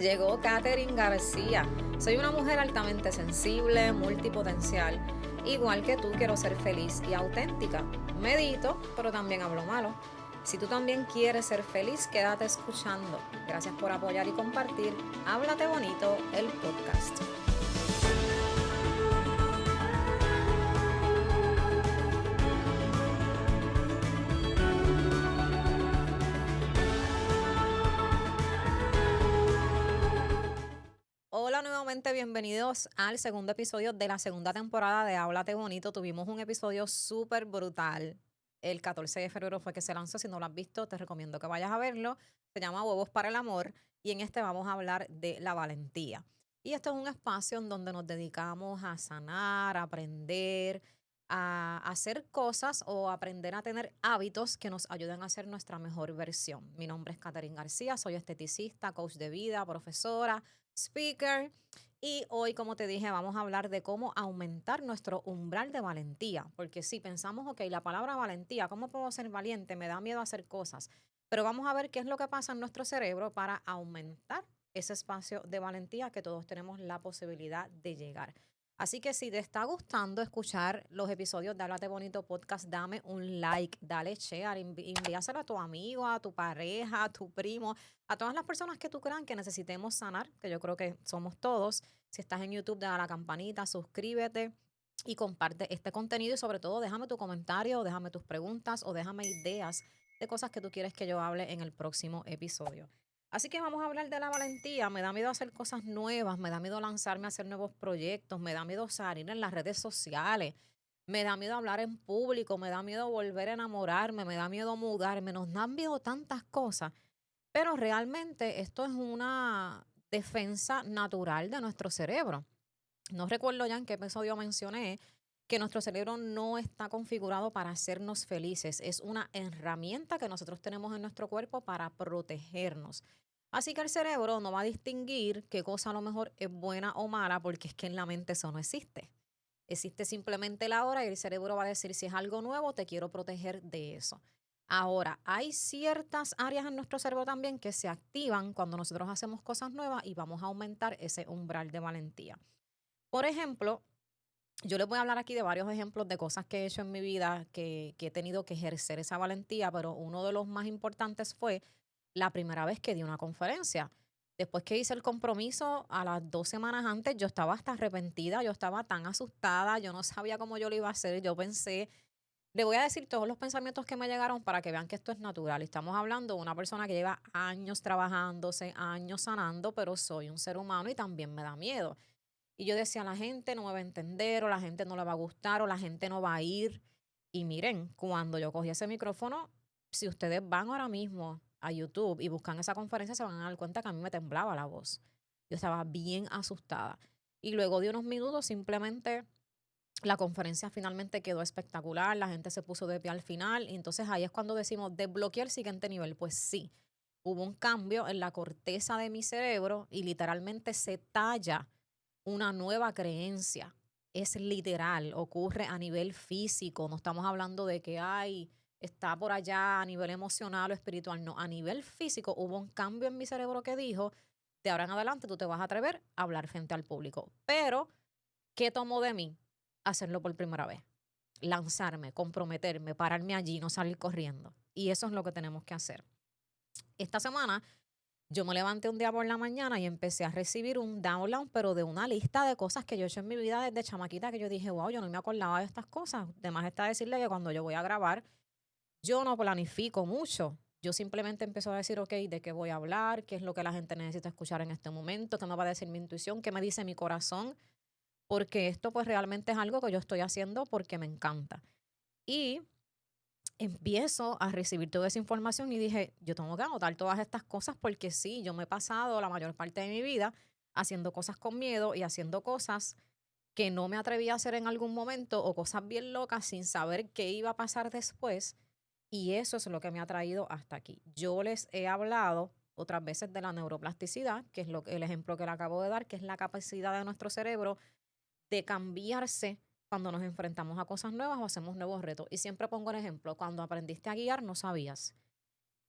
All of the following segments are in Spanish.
Llegó Katherine García. Soy una mujer altamente sensible, multipotencial. Igual que tú, quiero ser feliz y auténtica. Medito, pero también hablo malo. Si tú también quieres ser feliz, quédate escuchando. Gracias por apoyar y compartir. Háblate Bonito, el podcast. Hola, nuevamente bienvenidos al segundo episodio de la segunda temporada de Háblate Bonito. Tuvimos un episodio súper brutal. El 14 de febrero fue que se lanzó. Si no lo has visto, te recomiendo que vayas a verlo. Se llama Huevos para el Amor y en este vamos a hablar de la valentía. Y este es un espacio en donde nos dedicamos a sanar, a aprender, a hacer cosas o aprender a tener hábitos que nos ayuden a ser nuestra mejor versión. Mi nombre es Katherine García, soy esteticista, coach de vida, profesora, speaker. Y hoy, como te dije, vamos a hablar de cómo aumentar nuestro umbral de valentía. Porque si pensamos, ok, la palabra valentía, ¿cómo puedo ser valiente? Me da miedo hacer cosas. Pero vamos a ver qué es lo que pasa en nuestro cerebro para aumentar ese espacio de valentía que todos tenemos la posibilidad de llegar. Así que si te está gustando escuchar los episodios de Háblate Bonito Podcast, dame un like, dale share, envíaselo a tu amigo, a tu pareja, a tu primo, a todas las personas que tú crean que necesitemos sanar, que yo creo que somos todos. Si estás en YouTube, dale a la campanita, suscríbete y comparte este contenido y sobre todo déjame tu comentario, déjame tus preguntas o déjame ideas de cosas que tú quieres que yo hable en el próximo episodio. Así que vamos a hablar de la valentía. Me da miedo hacer cosas nuevas, me da miedo lanzarme a hacer nuevos proyectos, me da miedo salir en las redes sociales, me da miedo hablar en público, me da miedo volver a enamorarme, me da miedo mudarme, nos dan miedo tantas cosas, pero realmente esto es una defensa natural de nuestro cerebro. No recuerdo ya en qué episodio mencioné que nuestro cerebro no está configurado para hacernos felices. Es una herramienta que nosotros tenemos en nuestro cuerpo para protegernos. Así que el cerebro no va a distinguir qué cosa a lo mejor es buena o mala porque es que en la mente eso no existe. Existe simplemente la hora y el cerebro va a decir si es algo nuevo, te quiero proteger de eso. Ahora, hay ciertas áreas en nuestro cerebro también que se activan cuando nosotros hacemos cosas nuevas y vamos a aumentar ese umbral de valentía. Por ejemplo, yo les voy a hablar aquí de varios ejemplos de cosas que he hecho en mi vida que he tenido que ejercer esa valentía, pero uno de los más importantes fue la primera vez que di una conferencia. Después que hice el compromiso, a las 2 semanas antes, yo estaba hasta arrepentida, yo estaba tan asustada, yo no sabía cómo yo lo iba a hacer, yo pensé, le voy a decir todos los pensamientos que me llegaron para que vean que esto es natural. Estamos hablando de una persona que lleva años trabajándose, años sanando, pero soy un ser humano y también me da miedo. Y yo decía, la gente no me va a entender, o la gente no le va a gustar, o la gente no va a ir. Y miren, cuando yo cogí ese micrófono, si ustedes van ahora mismo a YouTube y buscan esa conferencia, se van a dar cuenta que a mí me temblaba la voz. Yo estaba bien asustada. Y luego de unos minutos, simplemente la conferencia finalmente quedó espectacular, la gente se puso de pie al final. Y entonces ahí es cuando decimos, desbloquear el siguiente nivel. Pues sí, hubo un cambio en la corteza de mi cerebro y literalmente se talla una nueva creencia. Es literal, ocurre a nivel físico. No estamos hablando de que ay, está por allá a nivel emocional o espiritual. No, a nivel físico hubo un cambio en mi cerebro que dijo, de ahora en adelante tú te vas a atrever a hablar frente al público. Pero, ¿qué tomó de mí? Hacerlo por primera vez. Lanzarme, comprometerme, pararme allí, no salir corriendo. Y eso es lo que tenemos que hacer. Esta semana yo me levanté un día por la mañana y empecé a recibir un download, pero de una lista de cosas que yo he hecho en mi vida desde chamaquita, que yo dije, wow, yo no me acordaba de estas cosas. Además está decirle que cuando yo voy a grabar, yo no planifico mucho. Yo simplemente empiezo a decir, ok, ¿de qué voy a hablar? ¿Qué es lo que la gente necesita escuchar en este momento? ¿Qué me va a decir mi intuición? ¿Qué me dice mi corazón? Porque esto pues realmente es algo que yo estoy haciendo porque me encanta. Y empiezo a recibir toda esa información y dije, yo tengo que anotar todas estas cosas porque sí, yo me he pasado la mayor parte de mi vida haciendo cosas con miedo y haciendo cosas que no me atreví a hacer en algún momento o cosas bien locas sin saber qué iba a pasar después. Y eso es lo que me ha traído hasta aquí. Yo les he hablado otras veces de la neuroplasticidad, que es el ejemplo que le acabo de dar, que es la capacidad de nuestro cerebro de cambiarse cuando nos enfrentamos a cosas nuevas o hacemos nuevos retos. Y siempre pongo el ejemplo, cuando aprendiste a guiar no sabías.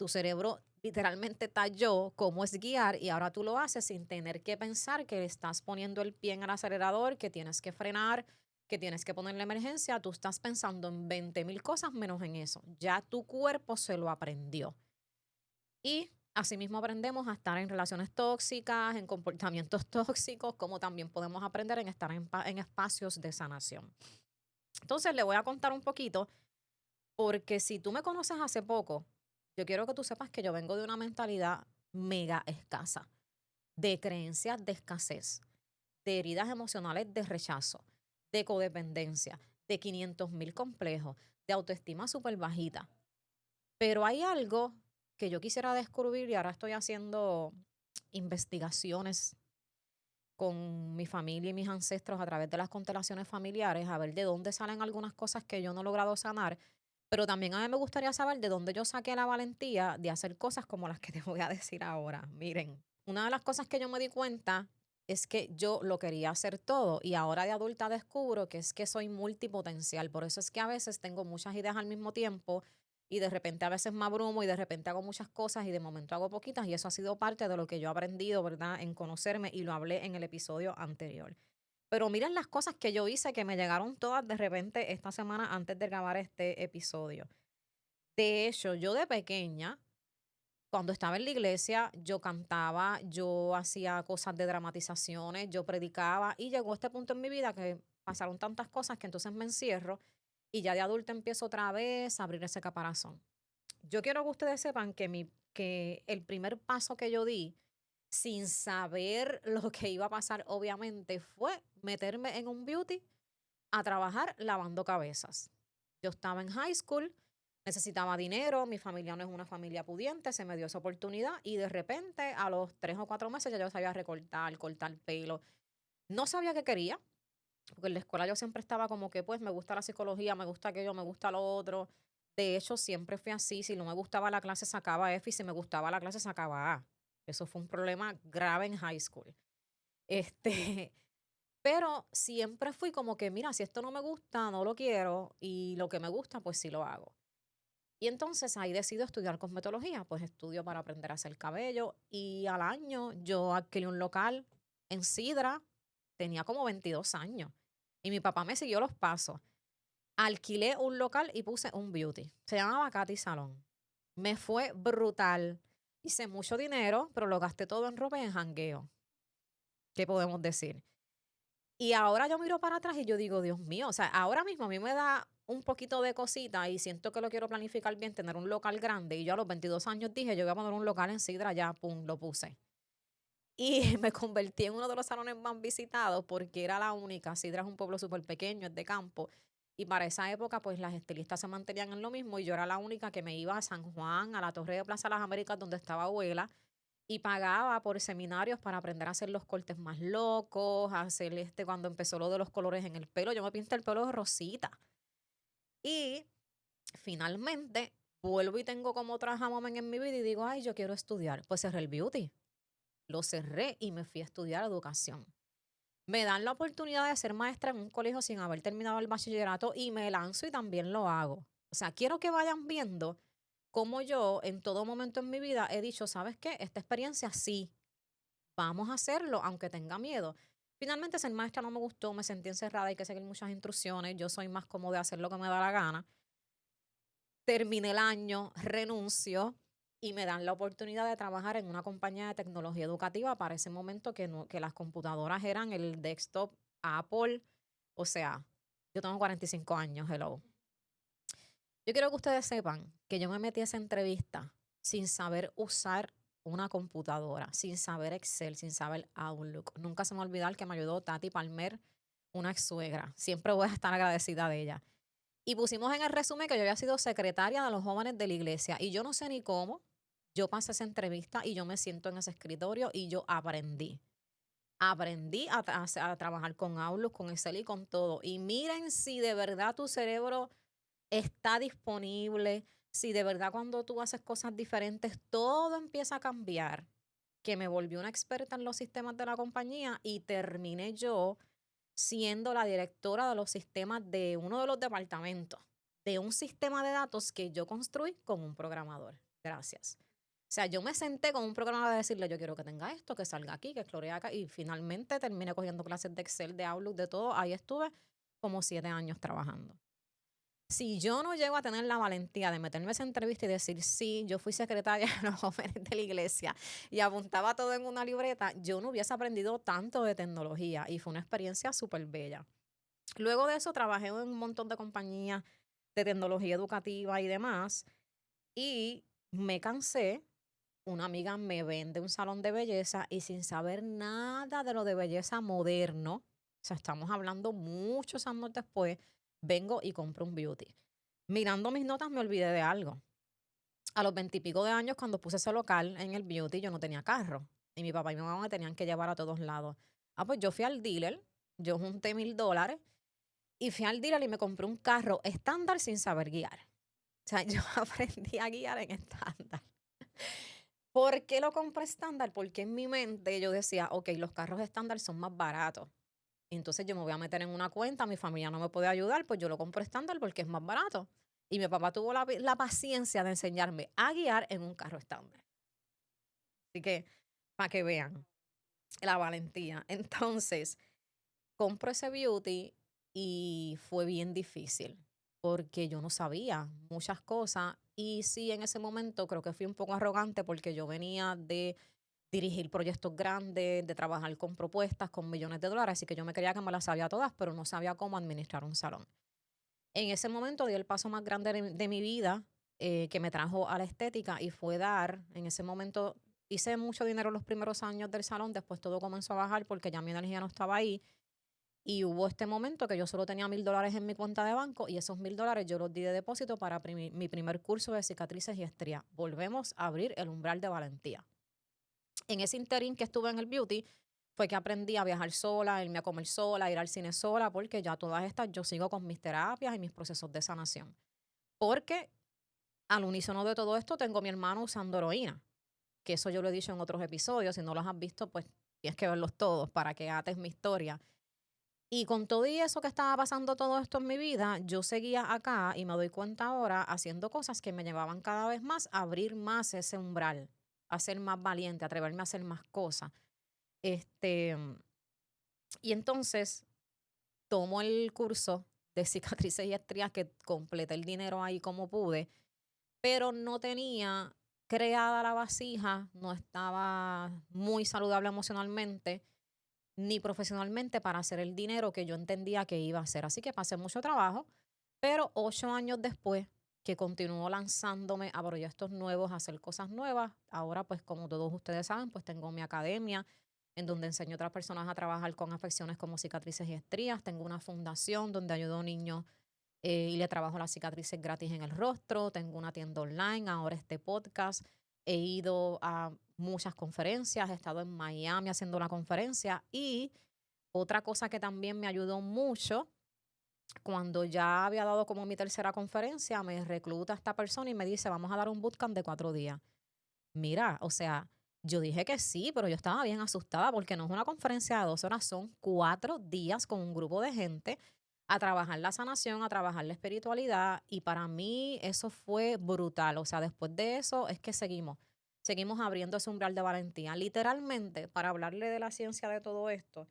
Tu cerebro literalmente talló cómo es guiar y ahora tú lo haces sin tener que pensar que estás poniendo el pie en el acelerador, que tienes que frenar, que tienes que poner la emergencia. Tú estás pensando en 20,000 cosas menos en eso. Ya tu cuerpo se lo aprendió. Y asimismo aprendemos a estar en relaciones tóxicas, en comportamientos tóxicos, como también podemos aprender en estar en espacios de sanación. Entonces le voy a contar un poquito, porque si tú me conoces hace poco, yo quiero que tú sepas que yo vengo de una mentalidad mega escasa, de creencias de escasez, de heridas emocionales de rechazo, de codependencia, de 500,000 complejos, de autoestima súper bajita. Pero hay algo que yo quisiera descubrir y ahora estoy haciendo investigaciones con mi familia y mis ancestros a través de las constelaciones familiares, a ver de dónde salen algunas cosas que yo no he logrado sanar, pero también a mí me gustaría saber de dónde yo saqué la valentía de hacer cosas como las que te voy a decir ahora. Miren, una de las cosas que yo me di cuenta es que yo lo quería hacer todo y ahora de adulta descubro que es que soy multipotencial. Por eso es que a veces tengo muchas ideas al mismo tiempo y de repente a veces me abrumo y de repente hago muchas cosas y de momento hago poquitas y eso ha sido parte de lo que yo he aprendido, ¿verdad? En conocerme y lo hablé en el episodio anterior. Pero miren las cosas que yo hice que me llegaron todas de repente esta semana antes de grabar este episodio. De hecho, yo de pequeña, cuando estaba en la iglesia, yo cantaba, yo hacía cosas de dramatizaciones, yo predicaba y llegó este punto en mi vida que pasaron tantas cosas que entonces me encierro y ya de adulta empiezo otra vez a abrir ese caparazón. Yo quiero que ustedes sepan que el primer paso que yo di, sin saber lo que iba a pasar, obviamente, fue meterme en un beauty a trabajar lavando cabezas. Yo estaba en high school, necesitaba dinero, mi familia no es una familia pudiente, se me dio esa oportunidad y de repente a los 3 o 4 meses ya yo sabía recortar, cortar pelo. No sabía qué quería, porque en la escuela yo siempre estaba como que pues me gusta la psicología, me gusta aquello, me gusta lo otro. De hecho, siempre fui así, si no me gustaba la clase sacaba F y si me gustaba la clase sacaba A. Eso fue un problema grave en high school. Este, pero siempre fui como que, mira, si esto no me gusta, no lo quiero y lo que me gusta, pues sí lo hago. Y entonces ahí decido estudiar cosmetología, pues estudio para aprender a hacer cabello y al año yo adquirí un local en Sidra, tenía como 22 años y mi papá me siguió los pasos. Alquilé un local y puse un beauty, se llamaba Katy Salón. Me fue brutal, hice mucho dinero, pero lo gasté todo en ropa y en jangueo. ¿Qué podemos decir? Y ahora yo miro para atrás y yo digo, Dios mío, o sea, ahora mismo a mí me da un poquito de cosita y siento que lo quiero planificar bien, tener un local grande. Y yo a los 22 años dije, yo voy a poner un local en Sidra, ya, pum, lo puse. Y me convertí en uno de los salones más visitados porque era la única. Sidra es un pueblo súper pequeño, es de campo. Y para esa época, pues las estilistas se mantenían en lo mismo y yo era la única que me iba a San Juan, a la Torre de Plaza Las Américas, donde estaba abuela, y pagaba por seminarios para aprender a hacer los cortes más locos, a hacer cuando empezó lo de los colores en el pelo, yo me pinté el pelo de rosita. Y finalmente vuelvo y tengo como otra moment en mi vida y digo, ay, yo quiero estudiar. Pues cerré el beauty, lo cerré y me fui a estudiar educación. Me dan la oportunidad de ser maestra en un colegio sin haber terminado el bachillerato y me lanzo y también lo hago. O sea, quiero que vayan viendo cómo yo en todo momento en mi vida he dicho, ¿sabes qué? Esta experiencia sí, vamos a hacerlo, aunque tenga miedo. Finalmente ser maestra no me gustó, me sentí encerrada, hay que seguir muchas instrucciones, yo soy más como de hacer lo que me da la gana. Terminé el año, renuncio y me dan la oportunidad de trabajar en una compañía de tecnología educativa para ese momento que, no, que las computadoras eran el desktop Apple, o sea, yo tengo 45 años, hello. Yo quiero que ustedes sepan que yo me metí a esa entrevista sin saber usar una computadora, sin saber Excel, sin saber Outlook. Nunca se me va a olvidar que me ayudó Tati Palmer, una ex suegra. Siempre voy a estar agradecida de ella. Y pusimos en el resumen que yo había sido secretaria de los jóvenes de la iglesia. Y yo no sé ni cómo, yo pasé esa entrevista y yo me siento en ese escritorio y yo aprendí. Aprendí a trabajar con Outlook, con Excel y con todo. Y miren si de verdad tu cerebro está disponible, si de verdad cuando tú haces cosas diferentes, todo empieza a cambiar, que me volví una experta en los sistemas de la compañía y terminé yo siendo la directora de los sistemas de uno de los departamentos, de un sistema de datos que yo construí con un programador. Gracias. O sea, yo me senté con un programa de decirle, yo quiero que tenga esto, que salga aquí, que explore acá. Y finalmente terminé cogiendo clases de Excel, de Outlook, de todo. Ahí estuve como 7 años trabajando. Si yo no llego a tener la valentía de meterme a esa entrevista y decir, sí, yo fui secretaria de los jóvenes de la iglesia y apuntaba todo en una libreta, yo no hubiese aprendido tanto de tecnología y fue una experiencia súper bella. Luego de eso trabajé en un montón de compañías de tecnología educativa y demás y me cansé. Una amiga me vende un salón de belleza y sin saber nada de lo de belleza moderno, o sea, estamos hablando muchos años después, vengo y compro un beauty. Mirando mis notas me olvidé de algo. A los 20 y pico de años, cuando puse ese local en el beauty, yo no tenía carro. Y mi papá y mi mamá me tenían que llevar a todos lados. Ah, pues yo fui al dealer, yo junté $1000 y fui al dealer y me compré un carro estándar sin saber guiar. O sea, yo aprendí a guiar en estándar. ¿Por qué lo compré estándar? Porque en mi mente yo decía, ok, los carros estándar son más baratos. Entonces yo me voy a meter en una cuenta, mi familia no me puede ayudar, pues yo lo compro estándar porque es más barato. Y mi papá tuvo la paciencia de enseñarme a guiar en un carro estándar. Así que, para que vean la valentía. Entonces, compro ese beauty y fue bien difícil porque yo no sabía muchas cosas. Y sí, en ese momento creo que fui un poco arrogante porque yo venía de dirigir proyectos grandes, de trabajar con propuestas, con millones de dólares, así que yo me creía que me las sabía todas, pero no sabía cómo administrar un salón. En ese momento di el paso más grande de mi vida, que me trajo a la estética y fue dar, en ese momento hice mucho dinero los primeros años del salón, después todo comenzó a bajar porque ya mi energía no estaba ahí y hubo este momento que yo solo tenía $1000 en mi cuenta de banco y esos $1000 yo los di de depósito para mi primer curso de cicatrices y estrías. Volvemos a abrir el umbral de valentía. En ese interín que estuve en el beauty, fue que aprendí a viajar sola, irme a comer sola, ir al cine sola, porque ya todas estas yo sigo con mis terapias y mis procesos de sanación. Porque al unísono de todo esto tengo a mi hermano usando heroína, que eso yo lo he dicho en otros episodios, si no los has visto, pues tienes que verlos todos para que ates mi historia. Y con todo y eso que estaba pasando todo esto en mi vida, yo seguía acá y me doy cuenta ahora haciendo cosas que me llevaban cada vez más a abrir más ese umbral, a ser más valiente, a atreverme a hacer más cosas. Este, y entonces tomo el curso de cicatrices y estrías que completé el dinero ahí como pude, pero no tenía creada la vasija, no estaba muy saludable emocionalmente ni profesionalmente para hacer el dinero que yo entendía que iba a hacer. Así que pasé mucho trabajo, pero 8 años después que continúo lanzándome a proyectos nuevos, a hacer cosas nuevas, ahora pues como todos ustedes saben, pues tengo mi academia en donde enseño a otras personas a trabajar con afecciones como cicatrices y estrías. Tengo una fundación donde ayudo a niños y le trabajo las cicatrices gratis en el rostro. Tengo una tienda online, ahora este podcast. He ido a muchas conferencias, he estado en Miami haciendo una conferencia y otra cosa que también me ayudó mucho, cuando ya había dado como mi tercera conferencia, me recluta esta persona y me dice, vamos a dar un bootcamp de 4 días. Mira, o sea, yo dije que sí, pero yo estaba bien asustada porque no es una conferencia de 2 horas, son 4 días con un grupo de gente a trabajar la sanación, a trabajar la espiritualidad y para mí eso fue brutal. O sea, después de eso es que seguimos abriendo ese umbral de valentía. Literalmente, para hablarle de la ciencia de todo esto,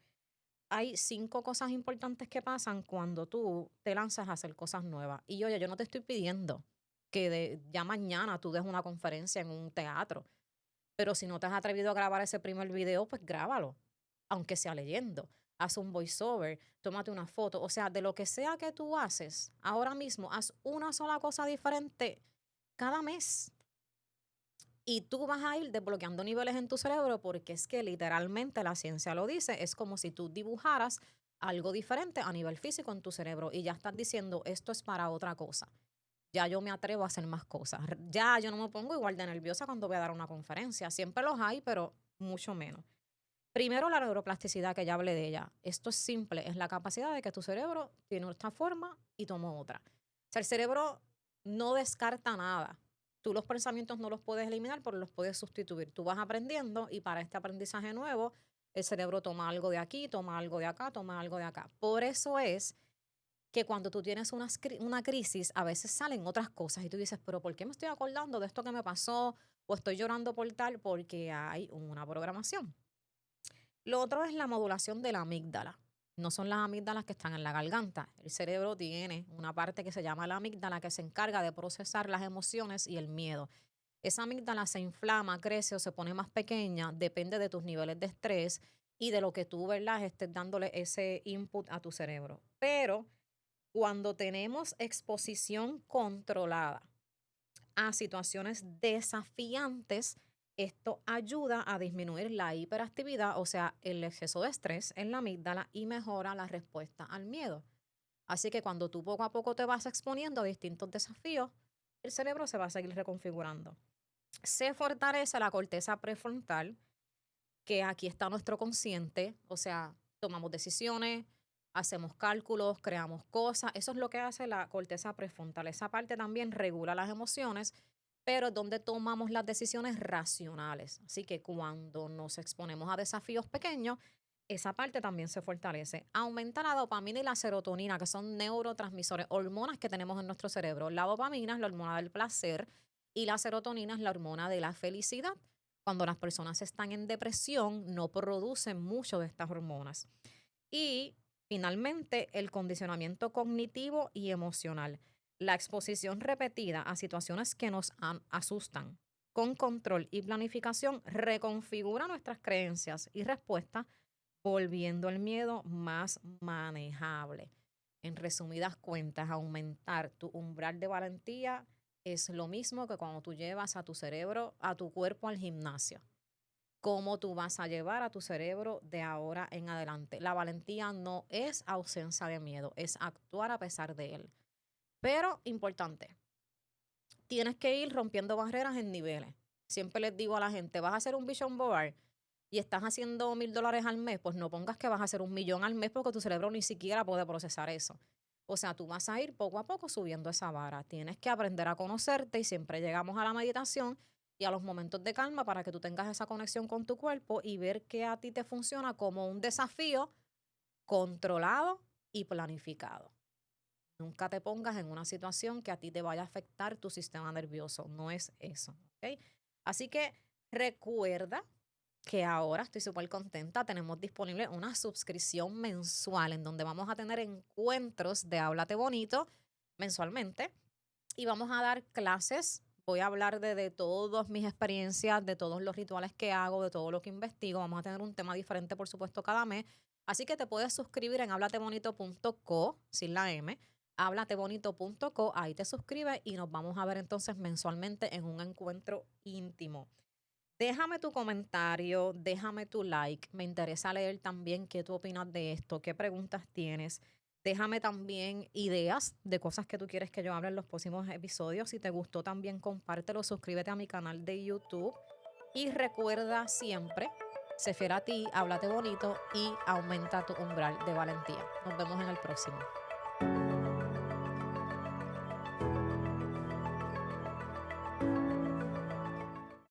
hay 5 cosas importantes que pasan cuando tú te lanzas a hacer cosas nuevas. Y oye, yo no te estoy pidiendo que ya mañana tú des una conferencia en un teatro, pero si no te has atrevido a grabar ese primer video, pues grábalo, aunque sea leyendo. Haz un voiceover, tómate una foto. O sea, de lo que sea que tú haces, ahora mismo, haz una sola cosa diferente cada mes. Y tú vas a ir desbloqueando niveles en tu cerebro porque es que literalmente la ciencia lo dice, es como si tú dibujaras algo diferente a nivel físico en tu cerebro y ya estás diciendo, esto es para otra cosa. Ya yo me atrevo a hacer más cosas. Ya yo no me pongo igual de nerviosa cuando voy a dar una conferencia. Siempre los hay, pero mucho menos. Primero, la neuroplasticidad, que ya hablé de ella. Esto es simple, es la capacidad de que tu cerebro tiene esta forma y toma otra. O sea, el cerebro no descarta nada. Tú los pensamientos no los puedes eliminar, pero los puedes sustituir. Tú vas aprendiendo y para este aprendizaje nuevo, el cerebro toma algo de aquí, toma algo de acá, toma algo de acá. Por eso es que cuando tú tienes una crisis, a veces salen otras cosas y tú dices, pero ¿por qué me estoy acordando de esto que me pasó? O estoy llorando por tal, porque hay una programación. Lo otro es la modulación de la amígdala. No son las amígdalas que están en la garganta. El cerebro tiene una parte que se llama la amígdala que se encarga de procesar las emociones y el miedo. Esa amígdala se inflama, crece o se pone más pequeña, depende de tus niveles de estrés y de lo que tú, ¿verdad?, estés dándole ese input a tu cerebro. Pero cuando tenemos exposición controlada a situaciones desafiantes, esto ayuda a disminuir la hiperactividad, o sea, el exceso de estrés en la amígdala y mejora la respuesta al miedo. Así que cuando tú poco a poco te vas exponiendo a distintos desafíos, el cerebro se va a seguir reconfigurando. Se fortalece la corteza prefrontal, que aquí está nuestro consciente, o sea, tomamos decisiones, hacemos cálculos, creamos cosas. Eso es lo que hace la corteza prefrontal. Esa parte también regula las emociones, pero es donde tomamos las decisiones racionales. Así que cuando nos exponemos a desafíos pequeños, esa parte también se fortalece. Aumenta la dopamina y la serotonina, que son neurotransmisores, hormonas que tenemos en nuestro cerebro. La dopamina es la hormona del placer y la serotonina es la hormona de la felicidad. Cuando las personas están en depresión, no producen mucho de estas hormonas. Y finalmente, el condicionamiento cognitivo y emocional. La exposición repetida a situaciones que nos asustan con control y planificación reconfigura nuestras creencias y respuestas, volviendo el miedo más manejable. En resumidas cuentas, aumentar tu umbral de valentía es lo mismo que cuando tú llevas a tu cerebro, a tu cuerpo al gimnasio. ¿Cómo tú vas a llevar a tu cerebro de ahora en adelante? La valentía no es ausencia de miedo, es actuar a pesar de él. Pero importante, tienes que ir rompiendo barreras en niveles. Siempre les digo a la gente, vas a hacer un vision board y estás haciendo $1,000 al mes, pues no pongas que vas a hacer 1,000,000 al mes porque tu cerebro ni siquiera puede procesar eso. O sea, tú vas a ir poco a poco subiendo esa vara. Tienes que aprender a conocerte y siempre llegamos a la meditación y a los momentos de calma para que tú tengas esa conexión con tu cuerpo y ver qué a ti te funciona como un desafío controlado y planificado. Nunca te pongas en una situación que a ti te vaya a afectar tu sistema nervioso. No es eso, ¿ok? Así que recuerda que ahora estoy súper contenta. Tenemos disponible una suscripción mensual en donde vamos a tener encuentros de Háblate Bonito mensualmente y vamos a dar clases. Voy a hablar de todas mis experiencias, de todos los rituales que hago, de todo lo que investigo. Vamos a tener un tema diferente, por supuesto, cada mes. Así que te puedes suscribir en hablatebonito.co, sin la M, hablatebonito.co. Ahí te suscribes y nos vamos a ver entonces mensualmente en un encuentro íntimo. Déjame tu comentario, déjame tu like. Me interesa leer también qué tú opinas de esto, qué preguntas tienes. Déjame también ideas de cosas que tú quieres que yo hable en los próximos episodios. Si te gustó también compártelo, suscríbete a mi canal de YouTube y recuerda siempre, sé fiel a ti, háblate bonito y aumenta tu umbral de valentía. Nos vemos en el próximo.